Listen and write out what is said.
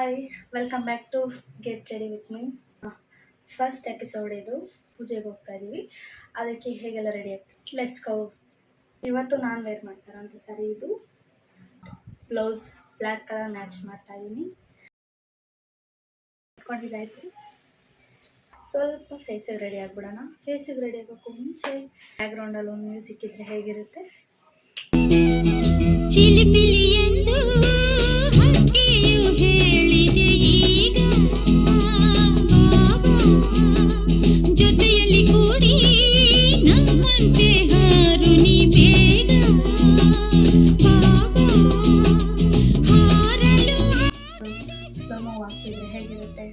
Hi, welcome back to get ready with me. First episode ಇದು. ಪೂಜೆಗೆ ಹೋಗ್ತಾ ಇದ್ದೀವಿ, ಅದಕ್ಕೆ ಹೇಗೆಲ್ಲ ರೆಡಿ ಆಗ್ತೀವಿ. Let's go. ಇವತ್ತು ನಾನು ವೇರ್ ಮಾಡ್ತಾರಂತ ಸರಿ. ಇದು ಬ್ಲೌಸ್ ಬ್ಲ್ಯಾಕ್ ಕಲರ್ ಮ್ಯಾಚ್ ಮಾಡ್ತಾ ಇದ್ದೀನಿ. ಇಟ್ಕೊಂಡಿದ್ದಾಯ್ತು. ಸ್ವಲ್ಪ ಫೇಸಿಗೆ ರೆಡಿ ಆಗ್ಬಿಡೋಣ. ಫೇಸಿಗೆ ರೆಡಿ ಆಗೋಕ್ಕೂ ಮುಂಚೆ ಬ್ಯಾಕ್ಗ್ರೌಂಡಲ್ಲಿ ಒಂದು ಮ್ಯೂಸಿಕ್ ಇದ್ರೆ ಹೇಗಿರುತ್ತೆ. ಸ್ಲೋ ಮೂವ್ ಆಗ್ತಿದ್ರೆ ಹೇಗಿರುತ್ತೆ.